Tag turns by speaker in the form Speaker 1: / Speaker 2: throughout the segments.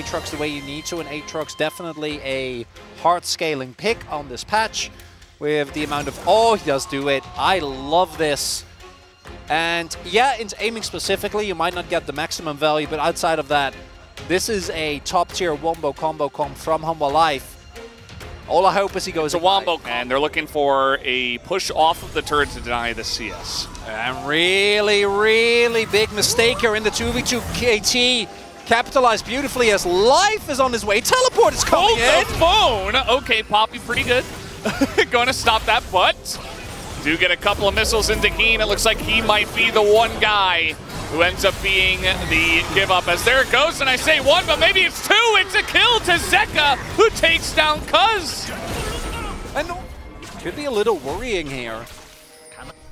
Speaker 1: Aatrox the way you need to, and Aatrox definitely a hard scaling pick on this patch with the amount of, oh, he does do it. I love this. And yeah, in aiming specifically, you might not get the maximum value, but outside of that, this is a top tier wombo combo comp from Hanwha Life. All I hope is he goes
Speaker 2: a wombo, and they're looking for a push off of the turret to deny the CS.
Speaker 1: And really, really big mistake here in the 2v2. KT capitalized beautifully as Life is on his way. Teleport is coming in.
Speaker 2: The phone. Okay, Poppy, pretty good. Going to stop that, but do get a couple of missiles into Keen. It looks like he might be the one guy who ends up being the give up. As there it goes, and I say one, but maybe it's two. It's a kill to Zeka, who takes down Cuz.
Speaker 1: And could be a little worrying here.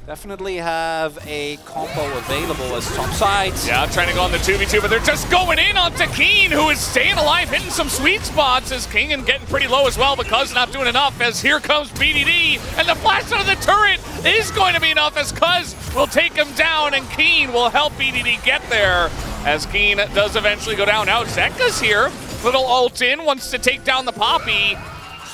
Speaker 1: Definitely have a combo available as top sides.
Speaker 2: Yeah, trying to go on the 2v2, but they're just going in onto Keen, who is staying alive, hitting some sweet spots as King and getting pretty low as well, but Cuz not doing enough as here comes BDD, and the flash out of the turret is going to be enough as Cuz will take him down, and Keen will help BDD get there as Keen does eventually go down. Now Zeka's here, little ult in, wants to take down the Poppy.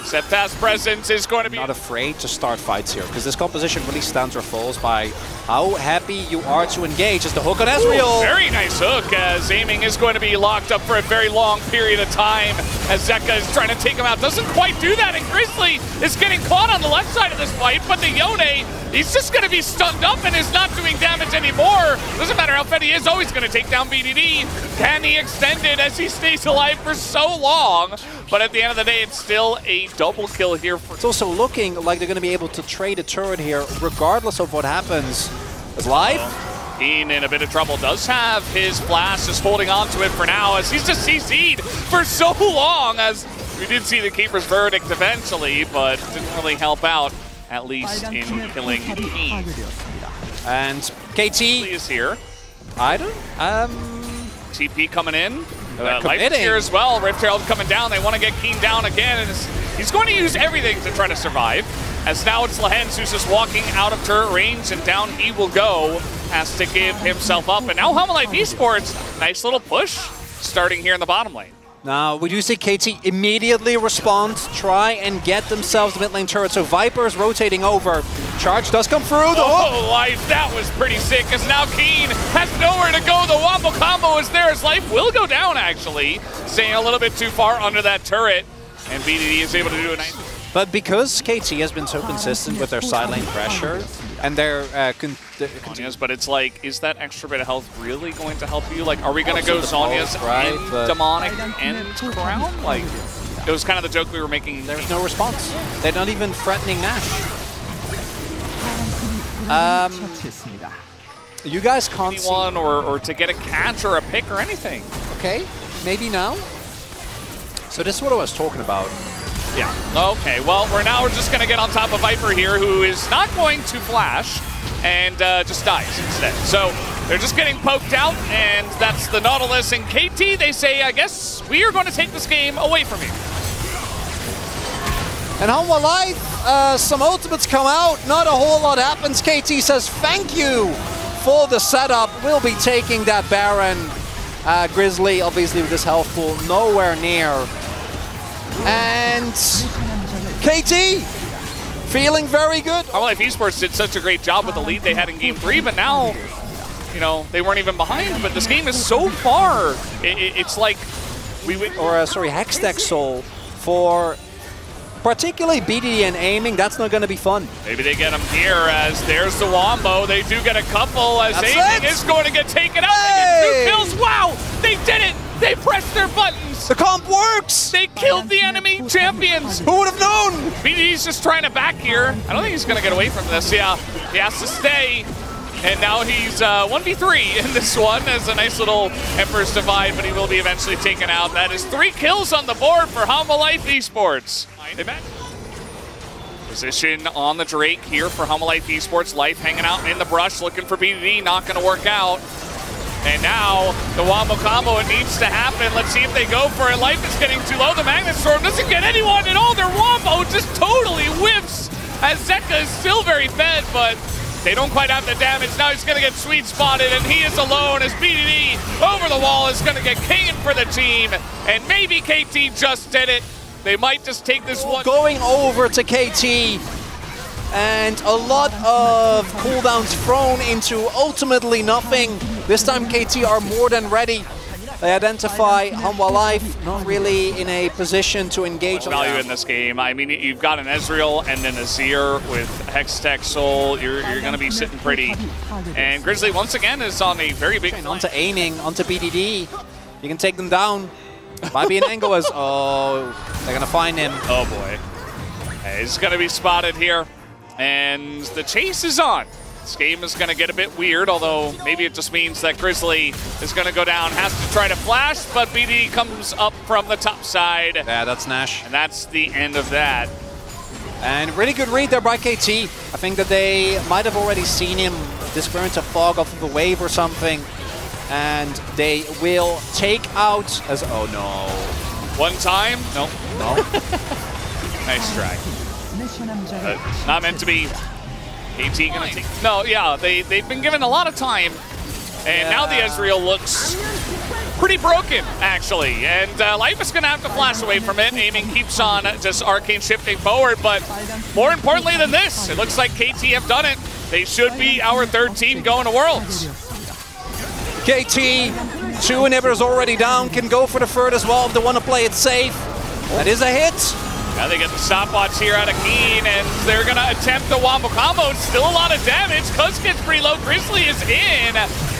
Speaker 2: Septa's presence is going to be...
Speaker 1: Not afraid to start fights here, because this composition really stands or falls by how happy you are to engage as the hook on Ezreal.
Speaker 2: Very nice hook, as aiming is going to be locked up for a very long period of time as Zeka is trying to take him out. Doesn't quite do that, and Grizzly is getting caught on the left side of this fight, but the Yone, he's just going to be stunned up and is not doing damage anymore. Doesn't matter how fed he is, always going to take down BDD. Can he extend it as he stays alive for so long? But at the end of the day, it's still a double kill here.
Speaker 1: It's also looking like they're going to be able to trade a turret here, regardless of what happens. As Life?
Speaker 2: Keen in a bit of trouble. Does have his flash, just holding on to it for now, as he's just CC'd for so long, as we did see the Keeper's verdict eventually, but didn't really help out, at least in killing Keen.
Speaker 1: And KT
Speaker 2: is here.
Speaker 1: I don't...
Speaker 2: TP coming in.
Speaker 1: Life
Speaker 2: is here as well. Rift Herald coming down. They want to get Keen down again, and he's going to use everything to try to survive. As now it's Lehens who's just walking out of turret range, and down he will go. Has to give himself up. And now Hanwha Life Esports, nice little push starting here in the bottom lane.
Speaker 1: Now, we do see KT immediately respond, try and get themselves the mid lane turret. So Viper's rotating over. Charge does come through.
Speaker 2: Oh, Life, that was pretty sick, as now Keen has nowhere to go. The wombo combo is there, as Life will go down, actually. Staying a little bit too far under that turret, and BDD is able to do a nice...
Speaker 1: But because KT has been so consistent with their side lane pressure, and their...
Speaker 2: Zhonya's, but it's like, is that extra bit of health really going to help you? Like, are we going to go Zhonya's right, and Demonic and Crown? Like, it was kind of the joke we were making.
Speaker 1: There's no response. They're not even threatening Nash. You guys can't see...
Speaker 2: or to get a catch or a pick or anything.
Speaker 1: Okay, maybe now. So this is what I was talking about.
Speaker 2: Yeah. Okay, well, we're just going to get on top of Viper here, who is not going to flash and just dies instead. So they're just getting poked out, and that's the Nautilus. And KT, they say, I guess we are going to take this game away from you.
Speaker 1: And Hanwha Life, some ultimates come out, not a whole lot happens. KT says thank you for the setup. We'll be taking that Baron. Grizzly, obviously with this health pool, nowhere near. And KT, feeling very good.
Speaker 2: Hanwha Life Esports did such a great job with the lead they had in Game 3, but now, you know, they weren't even behind. But this game is so far, it's like we went...
Speaker 1: Or, sorry, Hextech Soul for particularly BDD and aiming. That's not going to be fun.
Speaker 2: Maybe they get him here, as there's the Wombo. They do get a couple, as aiming is going to get taken out. They get 2 kills. Wow, they did it. They pressed their buttons.
Speaker 1: The comp works.
Speaker 2: They killed the enemy champions.
Speaker 1: Who would have known?
Speaker 2: BDD's just trying to back here. I don't think he's going to get away from this. Yeah, he has to stay. And now he's 1v3 in this one as a nice little Emperor's Divide, but he will be eventually taken out. That is 3 kills on the board for Hanwha Life Esports. Position on the Drake here for Hanwha Life Esports. Life hanging out in the brush, looking for BDD, not going to work out. And now, the Wombo combo, it needs to happen. Let's see if they go for it. Life is getting too low. The Magnet Storm doesn't get anyone at all. Their Wombo just totally whiffs, as Zeka is still very fed, but they don't quite have the damage. Now he's going to get sweet spotted, and he is alone as BDD over the wall is going to get Kane for the team. And maybe KT just did it. They might just take this one.
Speaker 1: Going over to KT, and a lot of cooldowns thrown into ultimately nothing. This time KT are more than ready. They identify Hanwha Life, not really in a position to engage.
Speaker 2: Value in this game. I mean, you've got an Ezreal and then a Azir with Hextech Soul. You're going to be sitting pretty. And Grizzly, once again, is on a very big...
Speaker 1: Onto aiming, onto BDD. You can take them down. Might be an angle as... Oh, they're going to find him.
Speaker 2: Oh, boy. He's going to be spotted here. And the chase is on. This game is going to get a bit weird, although maybe it just means that Grizzly is going to go down, has to try to flash, but BD comes up from the top side.
Speaker 1: Yeah, that's Nash.
Speaker 2: And that's the end of that.
Speaker 1: And really good read there by KT. I think that they might have already seen him disappear into fog off of a wave or something. And they will take out as... Oh, no.
Speaker 2: One time? Nope.
Speaker 1: No.
Speaker 2: Nice try. Not meant to be. KT gonna take... No, yeah, they've been given a lot of time. And now the Ezreal looks pretty broken, actually. And Life is going to have to flash away from it. Aiming keeps on just arcane shifting forward. But more importantly than this, it looks like KT have done it. They should be our third team going to Worlds.
Speaker 1: KT, 2 inhibitors already down, can go for the third as well if they want to play it safe. That is a hit.
Speaker 2: Now they get the stopwatch here out of Keen, and they're going to attempt the wombo combo. It's still a lot of damage. Cuz gets pretty low. Grizzly is in,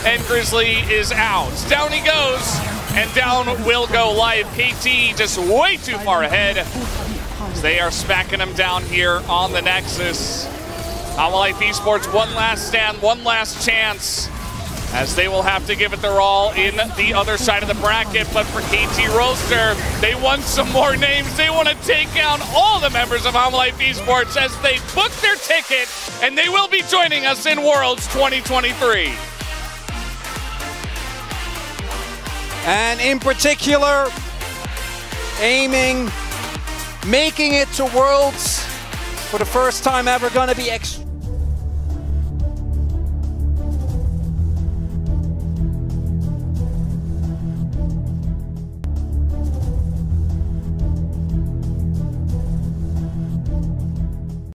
Speaker 2: and Grizzly is out. Down he goes, and down will go Life. KT just way too far ahead. They are smacking him down here on the Nexus. Hanwha Life Esports, one last stand, one last chance, as they will have to give it their all in the other side of the bracket. But for KT Rolster, they want some more names. They want to take down all the members of Hanwha Life Esports as they book their ticket, and they will be joining us in Worlds 2023.
Speaker 1: And in particular, aiming, making it to Worlds for the first time ever, gonna be